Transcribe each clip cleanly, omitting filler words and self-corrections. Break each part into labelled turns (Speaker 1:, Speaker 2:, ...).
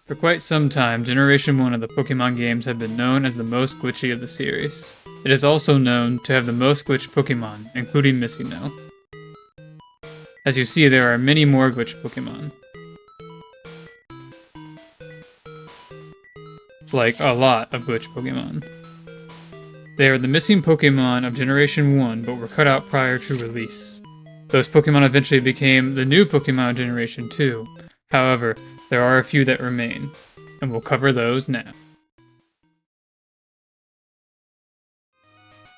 Speaker 1: For quite some time, Generation 1 of the Pokemon games have been known as the most glitchy of the series. It is also known to have the most glitched Pokemon, including Unown. As you see, there are many more glitched Pokemon. Like, a lot of glitched Pokemon. They are the missing Pokemon of Generation 1, but were cut out prior to release. Those Pokemon eventually became the new Pokemon of Generation 2. However, there are a few that remain, and we'll cover those now.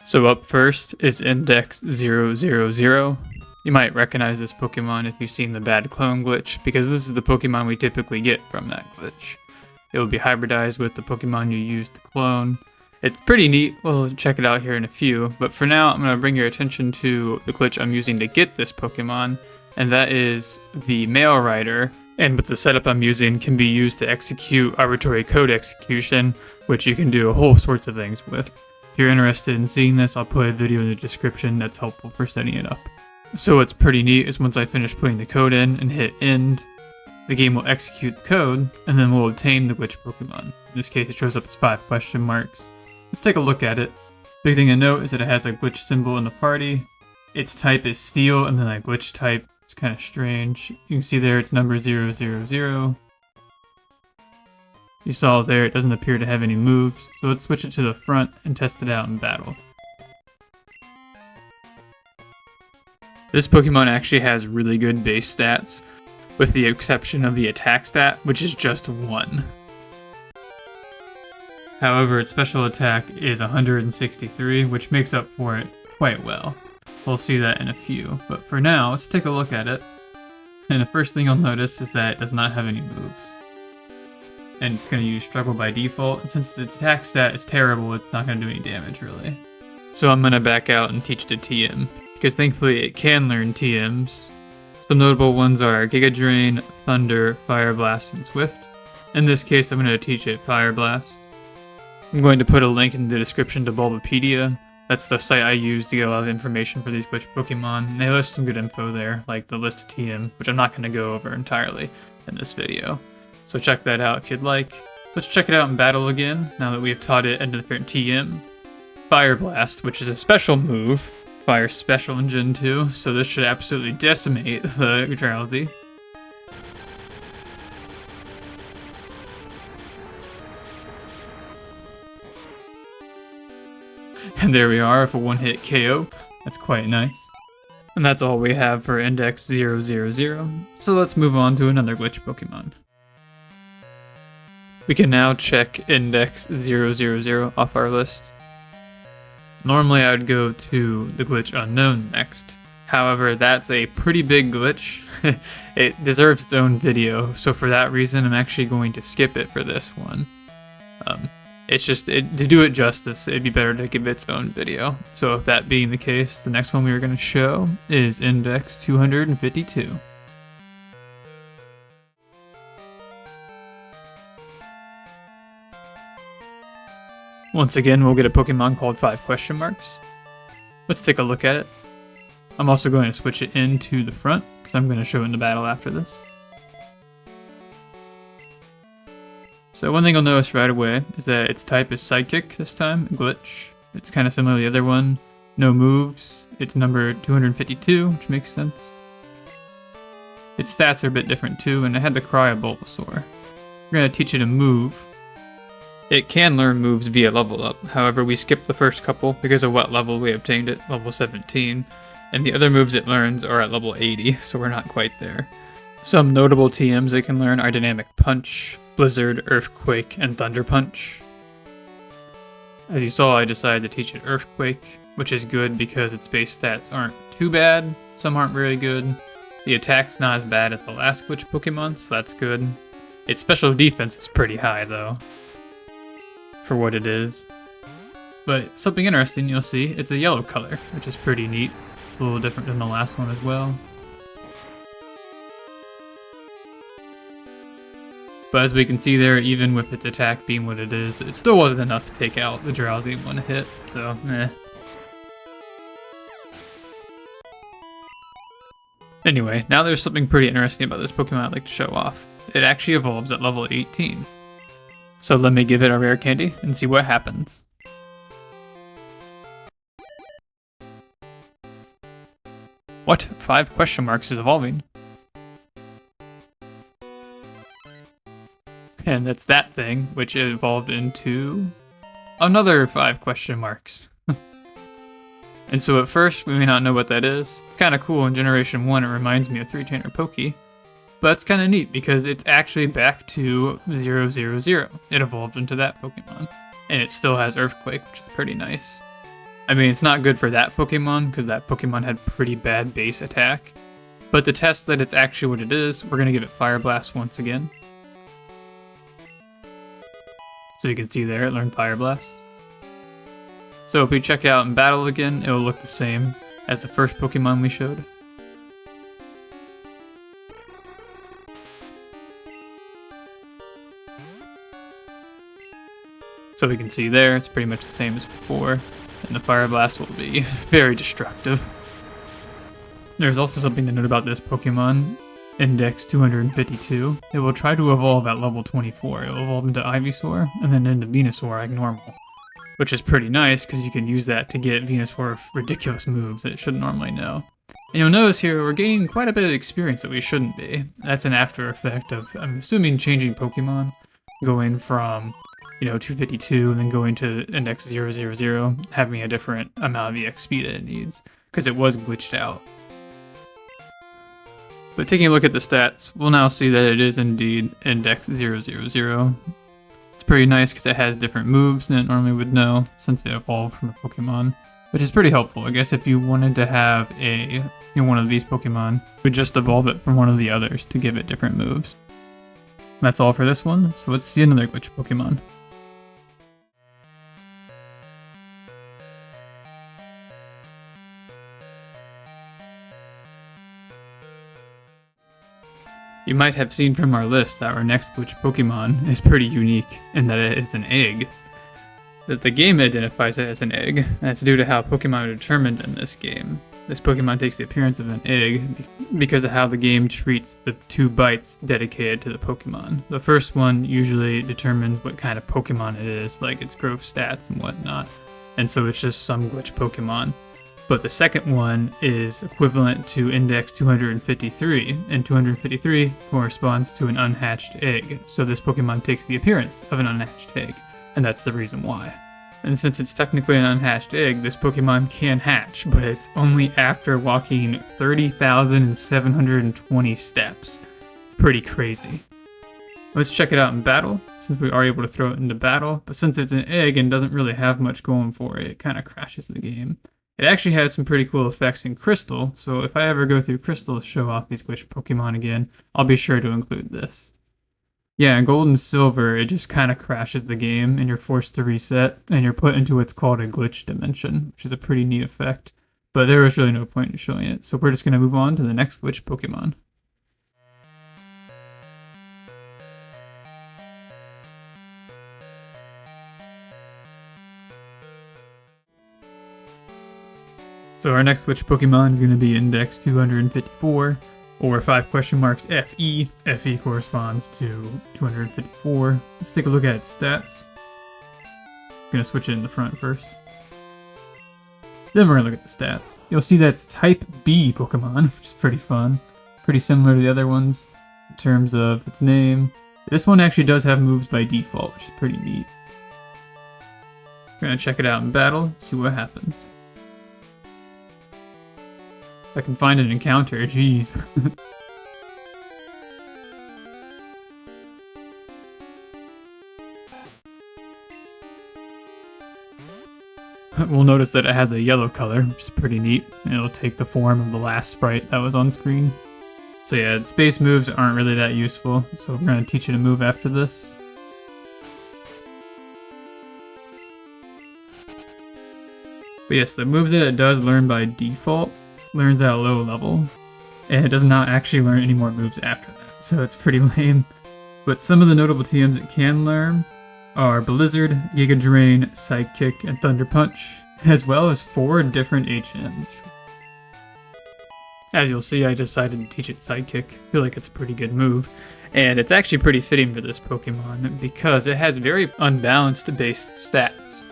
Speaker 1: So up first is Index 000. You might recognize this Pokemon if you've seen the bad clone glitch, because this is the Pokemon we typically get from that glitch. It will be hybridized with the Pokemon you use to clone. It's pretty neat, we'll check it out here in a few, but for now I'm going to bring your attention to the glitch I'm using to get this Pokemon, and that is the Mail Rider, and with the setup I'm using can be used to execute arbitrary code execution, which you can do a whole sorts of things with. If you're interested in seeing this, I'll put a video in the description that's helpful for setting it up. So what's pretty neat is once I finish putting the code in and hit end, the game will execute the code, and then we'll obtain the glitch Pokemon. In this case, it shows up as 5 question marks. Let's take a look at it. Big thing to note is that it has a glitch symbol in the party. Its type is steel, and then a glitch type. It's kind of strange. You can see there it's number 000. You saw there it doesn't appear to have any moves, so let's switch it to the front and test it out in battle. This Pokemon actually has really good base stats, with the exception of the attack stat, which is just 1. However, its special attack is 163, which makes up for it quite well. We'll see that in a few, but for now, let's take a look at it. And the first thing you'll notice is that it does not have any moves. And it's going to use Struggle by default, and since its attack stat is terrible, it's not going to do any damage, really. So I'm going to back out and teach it to TM, because thankfully it can learn TMs. Some notable ones are Giga Drain, Thunder, Fire Blast, and Swift. In this case, I'm going to teach it Fire Blast. I'm going to put a link in the description to Bulbapedia. That's the site I use to get a lot of information for these glitch Pokemon, and they list some good info there, like the list of TM, which I'm not going to go over entirely in this video. So check that out if you'd like. Let's check it out in battle again, now that we have taught it a different TM. Fire Blast, which is a special move, fire special in Gen 2, so this should absolutely decimate the neutrality. And there we are, for one hit KO. That's quite nice. And that's all we have for Index 000, so let's move on to another glitch Pokemon. We can now check Index 000 off our list. Normally I would go to the glitch Unknown next. However, that's a pretty big glitch. It deserves its own video, so for that reason I'm actually going to skip it for this one. It's just, to do it justice, it'd be better to give its own video. So if that being the case, the next one we are going to show is Index 252. Once again, we'll get a Pokemon called 5 question marks. Let's take a look at it. I'm also going to switch it into the front, because I'm going to show it in the battle after this. So one thing you'll notice right away is that its type is Psychic this time, Glitch. It's kind of similar to the other one. No moves. It's number 252, which makes sense. Its stats are a bit different too, and it had the Cry of Bulbasaur. We're going to teach it a move. It can learn moves via level up, however we skipped the first couple because of what level we obtained it, level 17, and the other moves it learns are at level 80, so we're not quite there. Some notable TMs it can learn are Dynamic Punch, Blizzard, Earthquake, and Thunder Punch. As you saw, I decided to teach it Earthquake, which is good because its base stats aren't too bad, some aren't very good. The attack's not as bad as the last glitch Pokemon, so that's good. Its special defense is pretty high though, for what it is. But something interesting you'll see, it's a yellow color, which is pretty neat. It's a little different than the last one as well. But as we can see there, even with its attack being what it is, it still wasn't enough to take out the Drowsy in one hit, so eh. Anyway, now there's something pretty interesting about this Pokemon I'd like to show off. it actually evolves at level 18. So let me give it a rare candy and see what happens. What? 5 question marks is evolving. And that's that thing, which evolved into another 5 question marks. And so at first, we may not know what that is. It's kind of cool. In Generation 1, it reminds me of 3-Trainer Poke. But it's kind of neat because it's actually back to 000. It evolved into that Pokemon. And it still has Earthquake, which is pretty nice. I mean, it's not good for that Pokemon because that Pokemon had pretty bad base attack. But to test that it's actually what it is, we're going to give it Fire Blast once again. So you can see there, it learned Fire Blast. So if we check it out in battle again, it will look the same as the first Pokemon we showed. So we can see there, it's pretty much the same as before, and the Fire Blast will be very destructive. There's also something to note about this Pokemon, Index 252. It will try to evolve at level 24. It will evolve into Ivysaur, and then into Venusaur like normal. Which is pretty nice, because you can use that to get Venusaur ridiculous moves that it shouldn't normally know. And you'll notice here, we're gaining quite a bit of experience that we shouldn't be. That's an after effect of, I'm assuming, changing Pokemon. Going from, 252 and then going to Index 000, having a different amount of EXP that it needs. Because it was glitched out. But taking a look at the stats, we'll now see that it is indeed Index 000. Pretty nice because it has different moves than it normally would know since it evolved from a Pokemon, which is pretty helpful. I guess if you wanted to have one of these Pokemon, you would just evolve it from one of the others to give it different moves. That's all for this one, so let's see another glitch Pokemon. You might have seen from our list that our next glitch Pokemon is pretty unique in that it is an egg. That the game identifies it as an egg, and that's due to how Pokemon are determined in this game. This Pokemon takes the appearance of an egg because of how the game treats the 2 bytes dedicated to the Pokemon. The first one usually determines what kind of Pokemon it is, like its growth stats and whatnot, and so it's just some glitch Pokemon. But the second one is equivalent to Index 253, and 253 corresponds to an unhatched egg. So this Pokemon takes the appearance of an unhatched egg, and that's the reason why. And since it's technically an unhatched egg, this Pokemon can hatch, but it's only after walking 30,720 steps. It's pretty crazy. Let's check it out in battle, since we are able to throw it into battle, but since it's an egg and doesn't really have much going for it, it kind of crashes the game. It actually has some pretty cool effects in Crystal, so if I ever go through Crystal to show off these glitch Pokemon again, I'll be sure to include this. Yeah, in Gold and Silver, it just kind of crashes the game, and you're forced to reset, and you're put into what's called a glitch dimension, which is a pretty neat effect, but there was really no point in showing it, so we're just going to move on to the next glitch Pokemon. So our next glitch Pokemon is going to be Index 254, or 5 question marks FE. FE corresponds to 254. Let's take a look at its stats. I'm going to switch it in the front first. Then we're going to look at the stats. You'll see that it's Type B Pokemon, which is pretty fun. Pretty similar to the other ones in terms of its name. This one actually does have moves by default, which is pretty neat. We're going to check it out in battle, see what happens. I can find an encounter, jeez. We'll notice that it has a yellow color, which is pretty neat. And it'll take the form of the last sprite that was on screen. So yeah, its base moves aren't really that useful, so we're going to teach it a move after this. But yes, the moves that it does learn by default learns at a low level, and it does not actually learn any more moves after that, so it's pretty lame. But some of the notable TMs it can learn are Blizzard, Giga Drain, Sidekick, and Thunder Punch, as well as 4 different HMs. As you'll see, I decided to teach it Sidekick. I feel like it's a pretty good move. And it's actually pretty fitting for this Pokemon because it has very unbalanced base stats.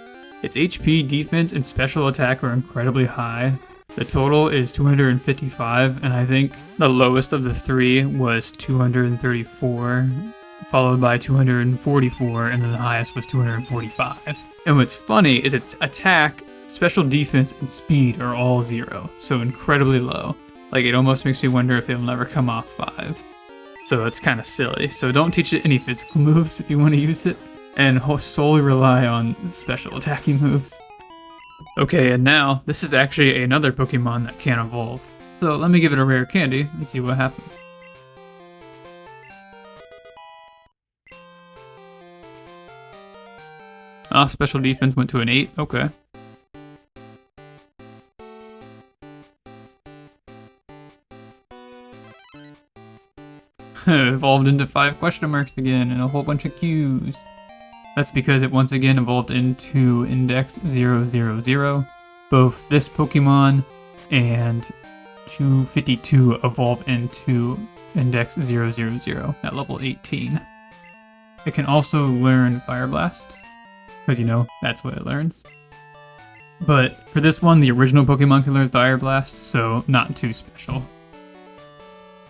Speaker 1: Its HP, defense, and special attack are incredibly high. The total is 255, and I think the lowest of the three was 234, followed by 244, and then the highest was 245. And what's funny is its attack, special defense, and speed are all 0, so incredibly low. Like, it almost makes me wonder if it'll never come off 5. So that's kind of silly. So don't teach it any physical moves if you want to use it, and solely rely on special attacking moves. Okay, and now, this is actually another Pokemon that can evolve. So let me give it a rare candy and see what happens. Ah, special defense went to an 8, okay. Evolved into 5 question marks again and a whole bunch of Qs. That's because it once again evolved into Index 000. Both this Pokemon and 252 evolve into Index 000 at level 18. It can also learn Fire Blast, because you know, that's what it learns. But for this one, the original Pokemon can learn Fire Blast, so not too special.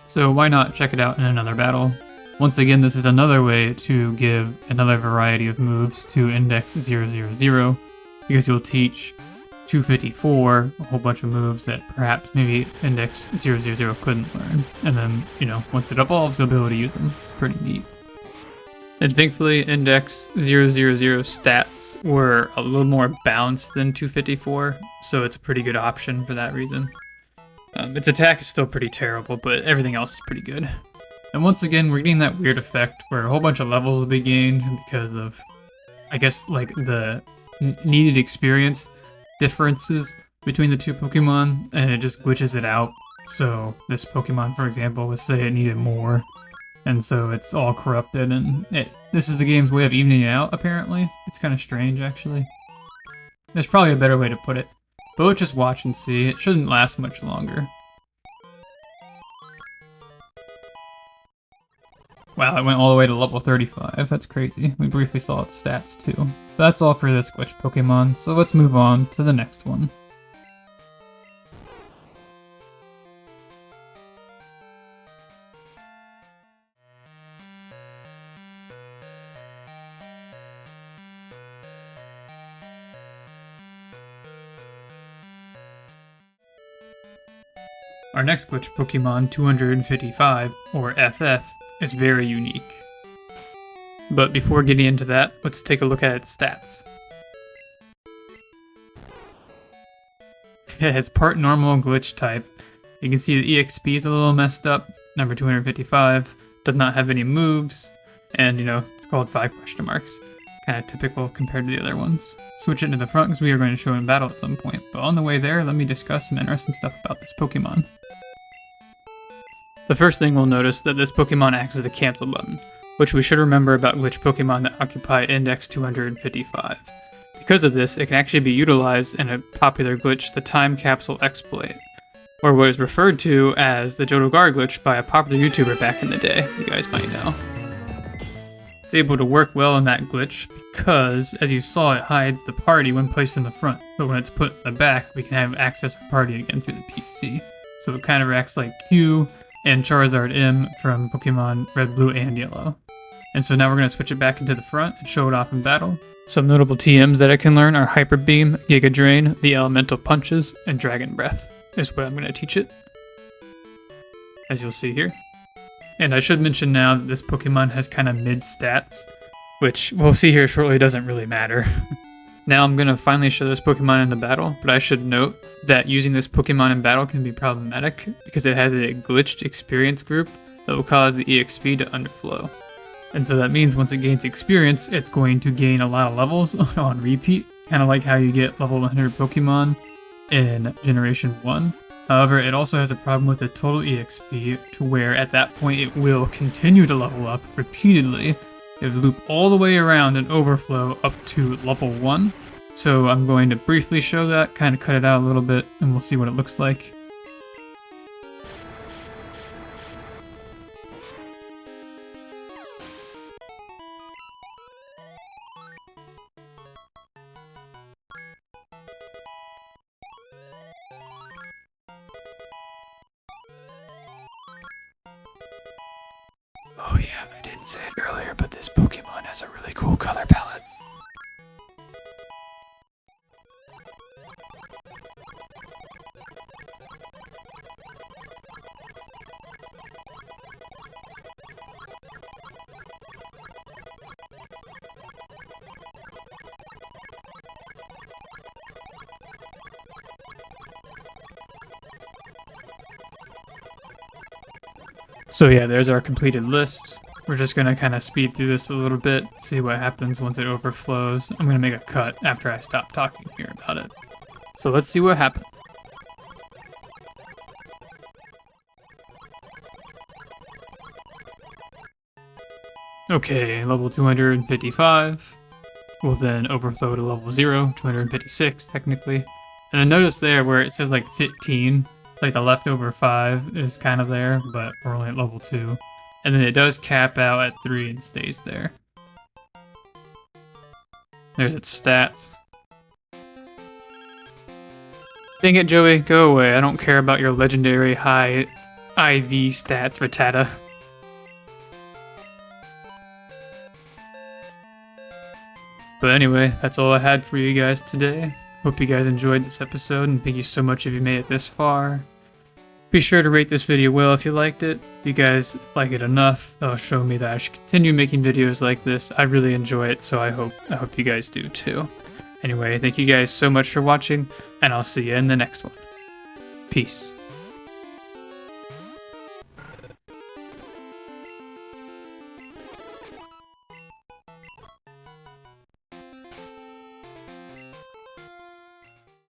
Speaker 1: So why not check it out in another battle? Once again, this is another way to give another variety of moves to Index 000, because you'll teach 254 a whole bunch of moves that perhaps maybe Index 000 couldn't learn. And then, you know, once it evolves, you'll be able to use them. It's pretty neat. And thankfully, Index 000 stats were a little more balanced than 254, so it's a pretty good option for that reason. Its attack is still pretty terrible, but everything else is pretty good. And once again, we're getting that weird effect where a whole bunch of levels will be gained because of, I guess, like the needed experience differences between the two Pokemon, and it just glitches it out. So this Pokemon, for example, would say it needed more, and so it's all corrupted, and this is the game's way of evening it out, apparently. It's kind of strange, actually. There's probably a better way to put it. But let's just watch and see. It shouldn't last much longer. Wow, it went all the way to level 35. That's crazy. We briefly saw its stats too. That's all for this glitch Pokemon, so let's move on to the next one. Our next glitch Pokemon, 255, or FF, is very unique. But before getting into that, let's take a look at its stats. It has part normal glitch type. You can see the EXP is a little messed up, number 255, does not have any moves, and you know, it's called 5 question marks. Kind of typical compared to the other ones. Switch it to the front because we are going to show in battle at some point, but on the way there, let me discuss some interesting stuff about this Pokemon. The first thing we'll notice that this Pokemon acts as a cancel button, which we should remember about glitch Pokemon that occupy Index 255. Because of this, it can actually be utilized in a popular glitch, the Time Capsule Exploit, or what is referred to as the Jodogar glitch by a popular YouTuber back in the day, you guys might know. It's able to work well in that glitch because, as you saw, it hides the party when placed in the front, but when it's put in the back, we can have access to party again through the PC. So it kind of acts like Q and Charizard M from Pokemon Red, Blue, and Yellow. And so now we're going to switch it back into the front and show it off in battle. Some notable TMs that I can learn are Hyper Beam, Giga Drain, the Elemental Punches, and Dragon Breath is what I'm going to teach it, as you'll see here. And I should mention now that this Pokemon has kind of mid stats, which we'll see here shortly doesn't really matter. Now I'm going to finally show this Pokemon in the battle, but I should note that using this Pokemon in battle can be problematic because it has a glitched experience group that will cause the EXP to underflow. And so that means once it gains experience, it's going to gain a lot of levels on repeat, kind of like how you get level 100 Pokemon in Generation 1. However, it also has a problem with the total EXP to where at that point it will continue to level up repeatedly. It will loop all the way around and overflow up to level 1. So I'm going to briefly show that, kind of cut it out a little bit, and we'll see what it looks like. yeah, I didn't say it earlier, but this Pokemon has a really cool color palette. So yeah, there's our completed list. We're just gonna kind of speed through this a little bit, see what happens once it overflows. I'm gonna make a cut after I stop talking here about it. So let's see what happens. Okay, level 255 will then overflow to level 0, 256 technically. And then notice there where it says like 15, like the leftover 5 is kind of there, but we're only at level 2. And then it does cap out at 3 and stays there. There's its stats. Dang it, Joey, go away. I don't care about your legendary high IV stats, Rattata. But anyway, that's all I had for you guys today. Hope you guys enjoyed this episode, and thank you so much if you made it this far. Be sure to rate this video well if you liked it. If you guys like it enough, that'll show me that I should continue making videos like this. I really enjoy it, so I hope you guys do too. Anyway, thank you guys so much for watching, and I'll see you in the next one. Peace.